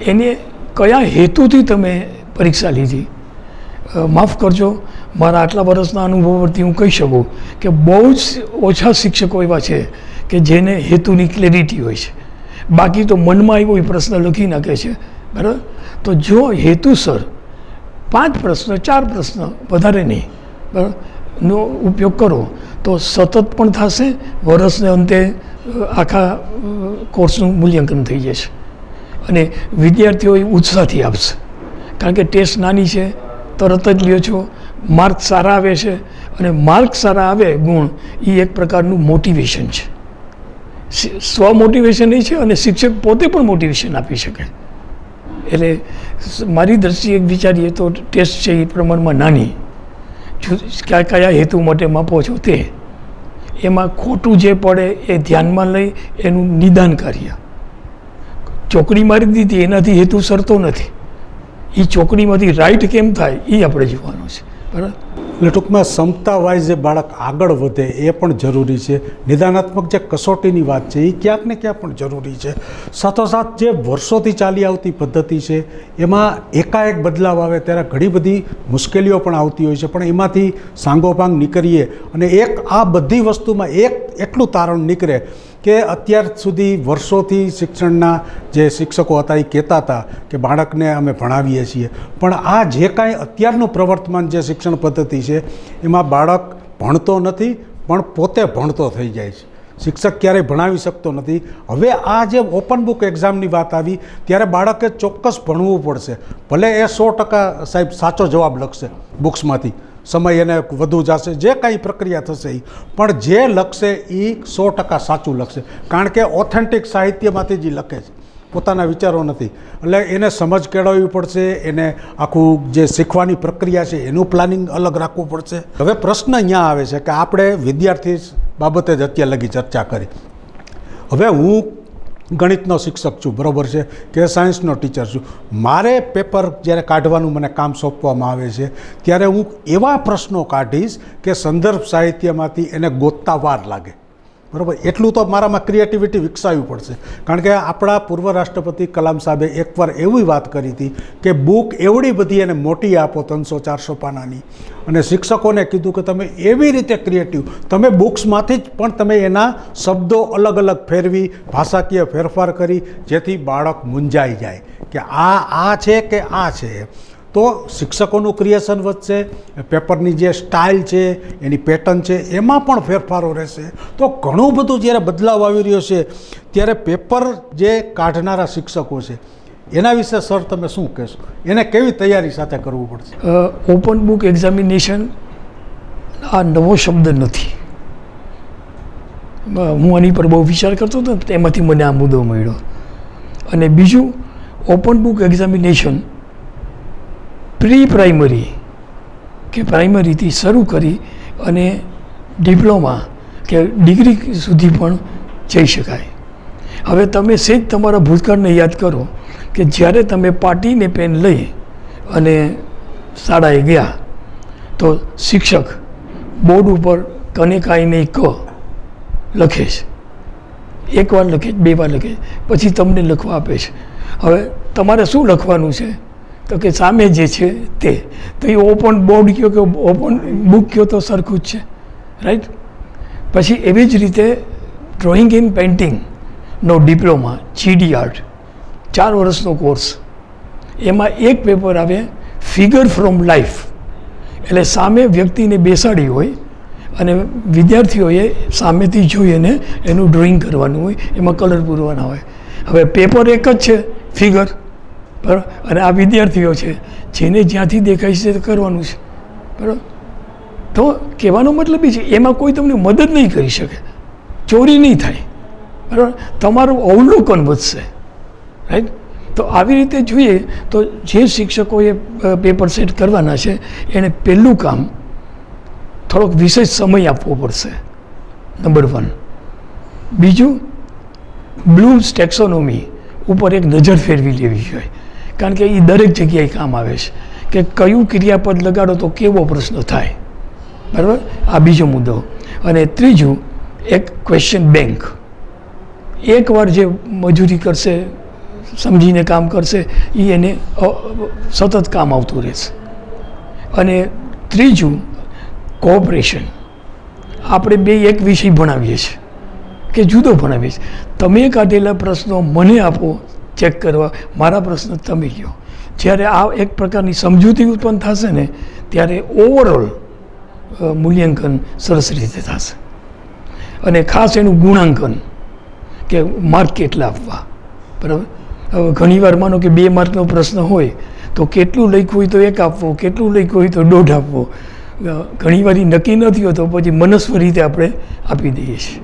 એને કયા હેતુથી તમે પરીક્ષા લીધી. માફ કરજો, મારા આટલા વર્ષના અનુભવ પરથી હું કહી શકું કે બહુ જ ઓછા શિક્ષકો એવા છે કે જેને હેતુની ક્લેરિટી હોય છે. બાકી તો મનમાં આવ્યો એ પ્રશ્ન લખી નાખે છે, બરાબર. તો જો હેતુસર 5 પ્રશ્ન 4 પ્રશ્ન વધારે નહીં, બરાબર, નો ઉપયોગ કરો તો સતત પણ થશે, વર્ષને અંતે આખા કોર્સનું મૂલ્યાંકન થઈ જશે અને વિદ્યાર્થીઓ ઉત્સાહથી આપશે. કારણ કે ટેસ્ટ નાની છે, તરત જ લ્યો છો, માર્ક સારા આવે છે, અને માર્ક સારા આવે ગુણ એ એક પ્રકારનું મોટિવેશન છે. સ્વ મોટિવેશન એ છે, અને શિક્ષક પોતે પણ મોટિવેશન આપી શકે. એટલે મારી દ્રષ્ટિએ વિચારીએ તો ટેસ્ટ છે એ પ્રમાણમાં નાની, કયા હેતુ માટે માપો છો તે, એમાં ખોટું જે પડે એ ધ્યાનમાં લઈ એનું નિદાન કાર્ય. ચોકડી મારી દીધી એનાથી હેતુ સરતો નથી, એ ચોકડીમાંથી રાઈટ કેમ થાય એ આપણે જોવાનું છે, બરાબર. એટલે ટૂંકમાં ક્ષમતા વાઇઝ જે બાળક આગળ વધે એ પણ જરૂરી છે. નિદાનાત્મક જે કસોટીની વાત છે એ ક્યાંક ને ક્યાંક પણ જરૂરી છે. સાથોસાથ જે વર્ષોથી ચાલી આવતી પદ્ધતિ છે એમાં એકાએક બદલાવ આવે ત્યારે ઘણી બધી મુશ્કેલીઓ પણ આવતી હોય છે, પણ એમાંથી સાંગોપાંગ નીકળીએ અને એક આ બધી વસ્તુમાં એક એટલું તારણ નીકળે કે અત્યાર સુધી વર્ષોથી શિક્ષણના જે શિક્ષકો હતા એ કહેતા હતા કે બાળકને અમે ભણાવીએ છીએ, પણ આ જે કાંઈ અત્યારનું પ્રવર્તમાન જે શિક્ષણ પદ્ધતિ છે એમાં બાળક ભણતો નથી પણ પોતે ભણતો થઈ જાય છે. શિક્ષક ક્યારેય ભણાવી શકતો નથી. હવે આ જે ઓપન બુક એક્ઝામની વાત આવી ત્યારે બાળકે ચોક્કસ ભણવું પડશે. ભલે એ 100% સાહેબ સાચો જવાબ લખશે બુક્સમાંથી, સમય એને વધુ જશે, જે કાંઈ પ્રક્રિયા થશે એ, પણ જે લખશે એ 100% સાચું લખશે, કારણ કે ઓથેન્ટિક સાહિત્યમાંથી જ લખે છે. પોતાના વિચારો નથી. એટલે એને સમજ કેળવવી પડશે, એને આખું જે શીખવાની પ્રક્રિયા છે એનું પ્લાનિંગ અલગ રાખવું પડશે. હવે પ્રશ્ન અહીંયા આવે છે કે આપણે વિદ્યાર્થી બાબતે જ અત્યાર લગી ચર્ચા કરી. હવે હું ગણિતનો શિક્ષક છું, બરાબર છે, કે સાયન્સનો ટીચર છું. મારે પેપર જ્યારે કાઢવાનું મને કામ સોંપવામાં આવે છે ત્યારે હું એવા પ્રશ્નો કાઢીશ કે સંદર્ભ સાહિત્યમાંથી એને ગોતતા વાર લાગે, બરાબર. એટલું તો મારામાં ક્રિએટિવિટી વિકસાવવી પડશે. કારણ કે આપણા પૂર્વ રાષ્ટ્રપતિ કલામ સાહેબે એકવાર એવી વાત કરી હતી કે બુક એવડી બધી એને મોટી આપો 300-400 પાનાની, અને શિક્ષકોને કીધું કે તમે એવી રીતે ક્રિએટિવ, તમે બુક્સમાંથી જ પણ તમે એના શબ્દો અલગ અલગ ફેરવી, ભાષાકીય ફેરફાર કરી, જેથી બાળક મૂંઝાઈ જાય કે આ છે કે આ છે. તો શિક્ષકોનું ક્રિએશન વધશે, પેપરની જે સ્ટાઇલ છે, એની પેટર્ન છે, એમાં પણ ફેરફારો રહેશે. તો ઘણું બધું જ્યારે બદલાવ આવી રહ્યો છે ત્યારે પેપર જે કાઢનારા શિક્ષકો છે એના વિશે સર તમે શું કહેશો? એને કેવી તૈયારી સાથે કરવું પડશે? ઓપન બુક એક્ઝામિનેશન આ નવો શબ્દ નથી. હું આની પર બહુ વિચાર કરતો હતો, તેમાંથી મને આ મુદ્દો મળ્યો. અને બીજું, open book examination pre primary કે પ્રાઇમરીથી શરૂ કરી અને ડિપ્લોમા કે ડિગ્રી સુધી પણ જઈ શકાય. હવે તમે સેજ તમારા ભૂતકાળને યાદ કરો કે જ્યારે તમે પાટીને પેન લઈ અને શાળાએ ગયા તો શિક્ષક બોર્ડ ઉપર કને કાંઈ નહીં ક લખે છે, એકવાર લખે છે, બે વાર લખે છે, પછી તમને લખવા આપે છે. હવે તમારે શું લખવાનું છે? તો કે સામે જે છે તે. તો એ ઓપન બોર્ડ કહો કે ઓપન બુક કહો તો સરખું જ છે, રાઈટ. પછી એવી જ રીતે ડ્રોઈંગ ઇન પેઇન્ટિંગનો ડિપ્લોમા GD આર્ટ 4 વર્ષનો કોર્સ, એમાં એક પેપર આવે ફિગર ફ્રોમ લાઈફ, એટલે સામે વ્યક્તિને બેસાડી હોય અને વિદ્યાર્થીઓએ સામેથી જોઈ અને એનું ડ્રોઈંગ કરવાનું હોય, એમાં કલર પૂરવાના હોય. હવે પેપર એક જ છે, ફિગર, બરાબર, અને આ વિદ્યાર્થીઓ છે જેને જ્યાંથી દેખાય છે તે કરવાનું છે, બરાબર. તો કહેવાનો મતલબ એ છે એમાં કોઈ તમને મદદ નહીં કરી શકે, ચોરી નહીં થાય, બરાબર, તમારું અવલોકન વધશે, રાઈટ. તો આવી રીતે જોઈએ તો જે શિક્ષકોએ પેપર સેટ કરવાના છે એણે પહેલું કામ થોડોક વિશેષ સમય આપવો પડશે, નંબર 1. બીજું, બ્લૂમ્સ ટેક્સોનોમી ઉપર એક નજર ફેરવી લેવી જોઈએ, કારણ કે એ દરેક જગ્યાએ કામ આવે છે કે કયું ક્રિયાપદ લગાડો તો કેવો પ્રશ્ન થાય, બરાબર. આ બીજો મુદ્દો. અને ત્રીજું, એક ક્વેશ્ચન બેંક. એકવાર જે મજૂરી કરશે, સમજીને કામ કરશે, એ એને સતત કામ આવતું રહેશે. અને ત્રીજું, કોઓપરેશન. આપણે બે એક વિષય ભણાવીએ છીએ કે જુદો ભણાવીએ છીએ. તમે કાઢેલા પ્રશ્નો મને આપો ચેક કરવા, મારા પ્રશ્ન તમે કહો. જ્યારે આ એક પ્રકારની સમજૂતી ઉત્પન્ન થશે ને ત્યારે ઓવરઓલ મૂલ્યાંકન સરસ રીતે થશે. અને ખાસ એનું ગુણાંકન કે માર્ક કેટલા આપવા, બરાબર. હવે ઘણીવાર માનો કે 2 માર્કનો પ્રશ્ન હોય તો કેટલું લખ્યું હોય તો 1 આપવો, કેટલું લખ્યું હોય તો 1.5 આપવો. ઘણીવાર એ નક્કી નથી હોતો, પછી મનસ્વી રીતે આપણે આપી દઈએ છીએ.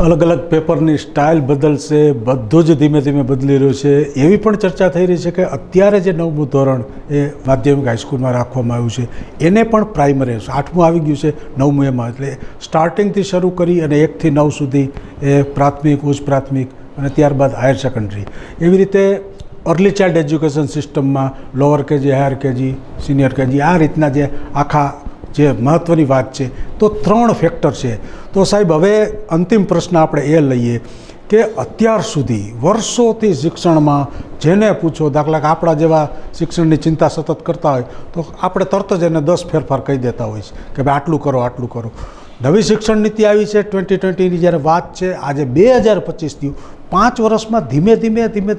અલગ અલગ પેપરની સ્ટાઇલ બદલશે, બધું જ ધીમે ધીમે બદલી રહ્યું છે. એવી પણ ચર્ચા થઈ રહી છે કે અત્યારે જે 9મું ધોરણ એ માધ્યમિક હાઈસ્કૂલમાં રાખવામાં આવ્યું છે એને પણ પ્રાઇમરી 8મું આવી ગયું છે, 9મું એમાં. એટલે સ્ટાર્ટિંગથી શરૂ કરી અને 1 થી 9 સુધી એ પ્રાથમિક, ઉચ્ચ પ્રાથમિક અને ત્યારબાદ હાયર સેકન્ડરી. એવી રીતે અર્લી ચાઇલ્ડ એજ્યુકેશન સિસ્ટમમાં lower KG, higher KG, senior KG, આ રીતના જે આખા જે મહત્ત્વની વાત છે. તો 3 ફેક્ટર છે. તો સાહેબ, હવે અંતિમ પ્રશ્ન આપણે એ લઈએ કે અત્યાર સુધી વર્ષોથી શિક્ષણમાં જેને પૂછો, દાખલા કે આપણા જેવા શિક્ષણની ચિંતા સતત કરતા હોય તો આપણે તરત જ એને 10 ફેરફાર કહી દેતા હોય છે કે ભાઈ આટલું કરો, આટલું કરો. નવી શિક્ષણ નીતિ આવી છે 2020ની જ્યારે વાત છે, આજે 2025 થયું. 5 વર્ષમાં ધીમે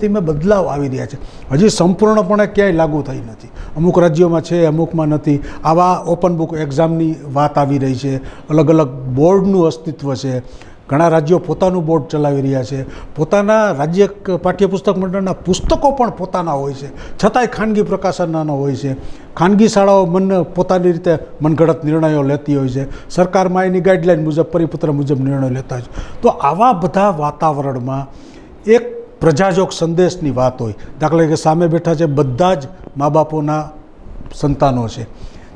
ધીમે બદલાવ આવી રહ્યા છે. હજી સંપૂર્ણપણે ક્યાંય લાગુ થઈ નથી. અમુક રાજ્યોમાં છે, અમુકમાં નથી. આવા ઓપન બુક એક્ઝામની વાત આવી રહી છે. અલગ અલગ બોર્ડનું અસ્તિત્વ છે. ઘણા રાજ્યો પોતાનું બોર્ડ ચલાવી રહ્યા છે. પોતાના રાજ્ય પાઠ્યપુસ્તક મંડળના પુસ્તકો પણ પોતાના હોય છે, છતાંય ખાનગી પ્રકાશનના હોય છે. ખાનગી શાળાઓ પોતાની રીતે મનગઢત નિર્ણયો લેતી હોય છે. સરકારમાં એની ગાઈડલાઇન મુજબ, પરિપત્ર મુજબ નિર્ણયો લેતા હોય છે. તો આવા બધા વાતાવરણમાં એક પ્રજાજોગ સંદેશની વાત હોય, દાખલા તરીકે સામે બેઠા છે બધા જ મા બાપોના સંતાનો છે,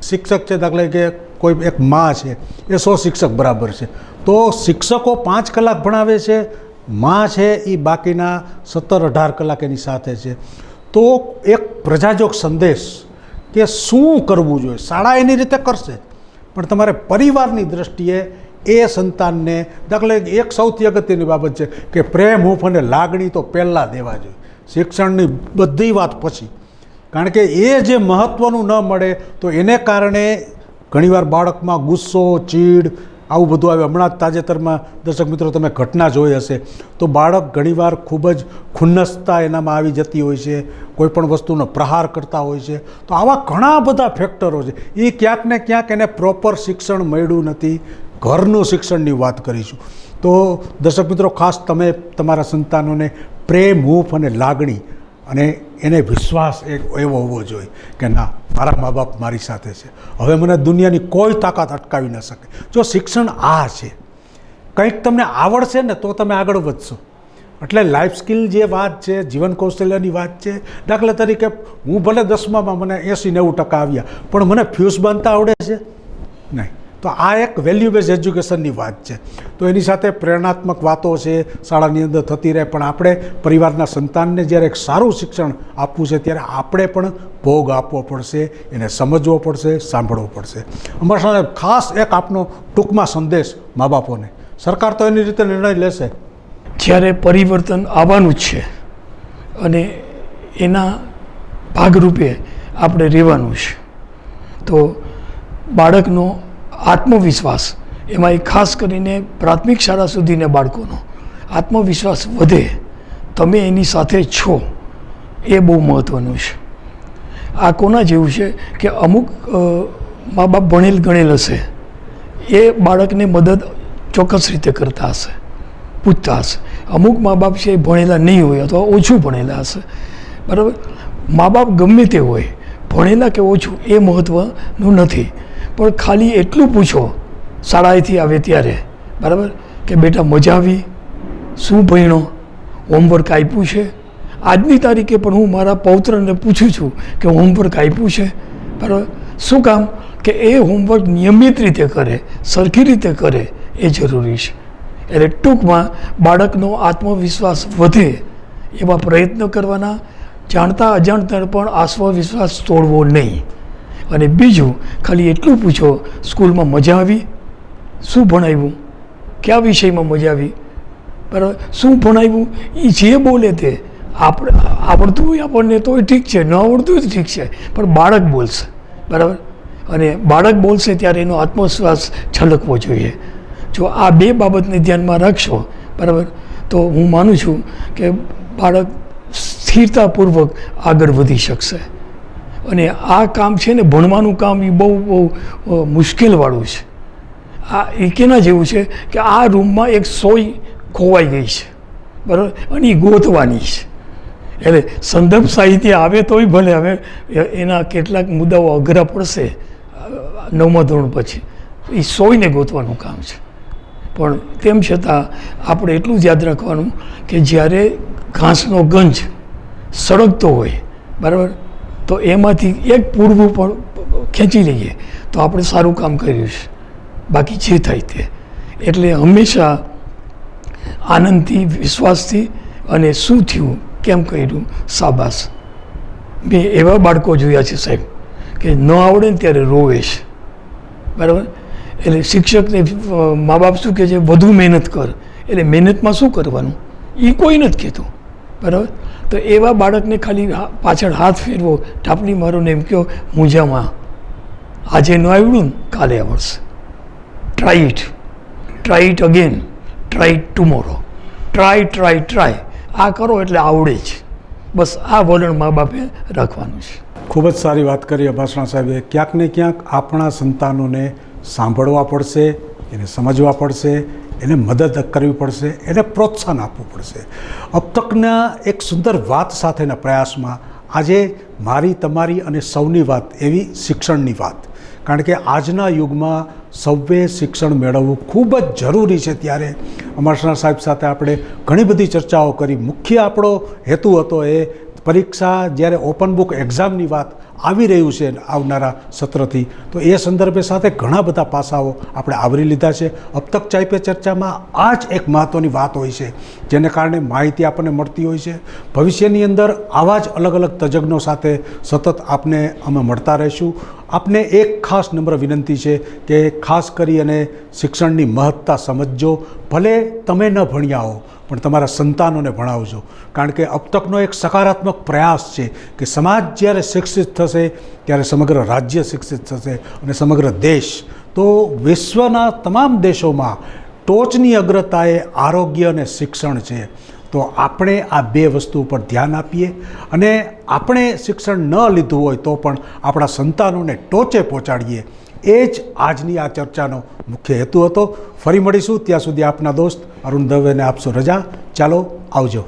શિક્ષક છે, દાખલા કે કોઈ એક મા છે એ 100 શિક્ષક બરાબર છે, તો શિક્ષકો 5 કલાક ભણાવે છે, મા છે એ બાકીના 17-18 કલાક એની સાથે છે. તો એક પ્રજાજોગ સંદેશ કે શું કરવું જોઈએ, શાળા એની રીતે કરશે, પણ તમારે પરિવારની દૃષ્ટિએ એ સંતાનને, દાખલા એક સૌથી અગત્યની બાબત છે કે પ્રેમ, હૂંફ અને લાગણી તો પહેલાં દેવા જોઈએ, શિક્ષણની બધી વાત પછી. કારણ કે એ જે મહત્ત્વનું ન મળે તો એને કારણે ઘણીવાર બાળકમાં ગુસ્સો, ચીડ, આવું બધું આવે. હમણાં જ તાજેતરમાં દર્શક મિત્રો તમે ઘટના જોઈ હશે, તો બાળક ઘણીવાર ખૂબ જ ખુન્નસતા એનામાં આવી જતી હોય છે, કોઈ પણ વસ્તુનો પ્રહાર કરતા હોય છે. તો આવા ઘણા બધા ફેક્ટરો છે, એ ક્યાંક ને ક્યાંક એને પ્રોપર શિક્ષણ મળ્યું નથી. ઘરનું શિક્ષણની વાત કરીશું તો દર્શક મિત્રો ખાસ તમે તમારા સંતાનોને પ્રેમ, હૂંફ અને લાગણી અને એને વિશ્વાસ એવો હોવો જોઈએ કે ના, મારા મા બાપ મારી સાથે છે, હવે મને દુનિયાની કોઈ તાકાત અટકાવી ન શકે. જો શિક્ષણ આ છે, કંઈક તમને આવડશે ને તો તમે આગળ વધશો. એટલે લાઈફ સ્કિલ જે વાત છે, જીવન કૌશલ્યની વાત છે, દાખલા તરીકે હું ભલે 10મામાં મને 80-90% આવ્યા, પણ મને ફ્યુઝ બાંધતા આવડે છે નહીં, તો આ એક વેલ્યુ બેઝ એજ્યુકેશનની વાત છે. તો એની સાથે પ્રેરણાત્મક વાતો છે શાળાની અંદર થતી રહે, પણ આપણે પરિવારના સંતાનને જ્યારે એક સારું શિક્ષણ આપવું છે ત્યારે આપણે પણ ભોગ આપવો પડશે, એને સમજવો પડશે, સાંભળવો પડશે. અમારા સાહેબ ખાસ એક આપનો ટૂંકમાં સંદેશ મા બાપોને, સરકાર તો એની રીતે નિર્ણય લેશે, જ્યારે પરિવર્તન આવવાનું જ છે અને એના ભાગરૂપે આપણે રહેવાનું છે, તો બાળકનો આત્મવિશ્વાસ, એમાં એ ખાસ કરીને પ્રાથમિક શાળા સુધીના બાળકોનો આત્મવિશ્વાસ વધે, તમે એની સાથે છો, એ બહુ મહત્ત્વનું છે. આ કોના જેવું છે કે અમુક મા બાપ ભણેલ ગણેલ હશે, એ બાળકને મદદ ચોક્કસ રીતે કરતા હશે, પૂછતા હશે. અમુક મા બાપ છે એ ભણેલા નહીં હોય અથવા ઓછું ભણેલા હશે, બરાબર. મા બાપ ગમે તે હોય, ભણેલા કે ઓછું એ મહત્ત્વનું નથી, પણ ખાલી એટલું પૂછો શાળાએથી આવે ત્યારે, બરાબર, કે બેટા મજા આવી, શું ભણ્યો, હોમવર્ક આપ્યું છે. આજની તારીખે પણ હું મારા પૌત્રને પૂછું છું કે હોમવર્ક આપ્યું છે, બરાબર. શું કામ? કે એ હોમવર્ક નિયમિત રીતે કરે, સરખી રીતે કરે, એ જરૂરી છે. એટલે ટૂંકમાં બાળકનો આત્મવિશ્વાસ વધે એવા પ્રયત્નો કરવાના, જાણતા અજાણતા પણ આત્મવિશ્વાસ તોડવો નહીં. અને બીજું, ખાલી એટલું પૂછો, સ્કૂલમાં મજા આવી, શું ભણાવ્યું, કયા વિષયમાં મજા આવી, બરાબર, શું ભણાવ્યું, એ જે બોલે તે આવડતું હોય આપણને તોય ઠીક છે, ન આવડતું હોય તો ઠીક છે, પણ બાળક બોલશે, બરાબર. અને બાળક બોલશે ત્યારે એનો આત્મવિશ્વાસ છલકવો જોઈએ. જો આ બે બાબતને ધ્યાનમાં રાખશો, બરાબર, તો હું માનું છું કે બાળક સ્થિરતાપૂર્વક આગળ વધી શકશે. અને આ કામ છે ને, ભણવાનું કામ એ બહુ બહુ મુશ્કેલવાળું છે. આ એ કેના જેવું છે કે આ રૂમમાં એક સોય ખોવાઈ ગઈ છે, બરાબર, અને એ ગોતવાની છે. એટલે સંદર્ભ સાહિત્ય આવે તોય ભલે, હવે એના કેટલાક મુદ્દાઓ અઘરા પડશે 9મા ધોરણ પછી, એ સોયને ગોતવાનું કામ છે. પણ તેમ છતાં આપણે એટલું જ યાદ રાખવાનું કે જ્યારે ઘાસનો ગંજ સળગતો હોય, બરાબર, તો એમાંથી એક પૂરવું પણ ખેંચી લઈએ તો આપણે સારું કામ કર્યું છે, બાકી જે થાય તે. એટલે હંમેશા આનંદથી, વિશ્વાસથી અને શું થયું, કેમ કર્યું, શાબાશ. મેં એવા બાળકો જોયા છે સાહેબ કે ન આવડે ને ત્યારે રોવે છે, બરાબર. એટલે શિક્ષકને મા બાપ શું કહે છે, વધુ મહેનત કર. એટલે મહેનતમાં શું કરવાનું એ કોઈ નથી કહેતું, બરાબર. તો એવા બાળકને ખાલી પાછળ હાથ ફેરવો, ટાપલી મારો ને એમ કહો, મૂંઝામાં આજે ન આવડ્યું ને કાલે આવડશે. Try it again, try it tomorrow, try. આ કરો એટલે આવડે જ. બસ આ વલણ મા બાપે રાખવાનું છે. ખૂબ જ સારી વાત કરી અભાસણા સાહેબે. ક્યાંક ને ક્યાંક આપણા સંતાનોને સાંભળવા પડશે, એને સમજવા પડશે, એને મદદ કરવી પડશે, એને પ્રોત્સાહન આપવું પડશે. અબ તકના એક સુંદર વાત સાથેના પ્રયાસમાં આજે મારી, તમારી અને સૌની વાત એવી શિક્ષણની વાત. કારણ કે આજના યુગમાં સૌએ શિક્ષણ મેળવવું ખૂબ જ જરૂરી છે. ત્યારે અમરસર સાહેબ સાથે આપણે ઘણી બધી ચર્ચાઓ કરી. મુખ્ય આપણો હેતુ હતો એ પરીક્ષા જ્યારે ઓપન બુક એક્ઝામની વાત આવી રહ્યું છે આવનારા સત્રથી, તો એ સંદર્ભે સાથે ઘણા બધા પાસાઓ આપણે આવરી લીધા છે. અબ તક ચાય પે ચર્ચામાં આ જ એક મહત્ત્વની વાત હોય છે, જેને કારણે માહિતી આપણને મળતી હોય છે. ભવિષ્યની અંદર આવા જ અલગ અલગ તજજ્ઞો સાથે સતત આપને અમે મળતા રહીશું. આપને એક ખાસ નમ્ર વિનંતી છે કે ખાસ કરી અને શિક્ષણની મહત્તા સમજજો. ભલે તમે ન ભણ્યા હો પણ તમારા સંતાનોને ભણાવજો, કારણ કે અબ તકનો એક સકારાત્મક પ્રયાસ છે કે સમાજ જ્યારે શિક્ષિત થશે ત્યારે સમગ્ર રાજ્ય શિક્ષિત થશે અને સમગ્ર દેશ. તો વિશ્વના તમામ દેશોમાં ટોચની અગ્રતાએ આરોગ્ય અને શિક્ષણ છે. તો આપણે આ બે વસ્તુ ઉપર ધ્યાન આપીએ અને આપણે શિક્ષણ ન લીધું હોય તો પણ આપણા સંતાનોને ટોચે પહોંચાડીએ. એ જ આજની આ ચર્ચાનો મુખ્ય હેતુ હતો. ફરી મળીશું, ત્યાં સુધી આપના દોસ્ત અરુણ દવેને આપશો રજા. ચાલો, આવજો.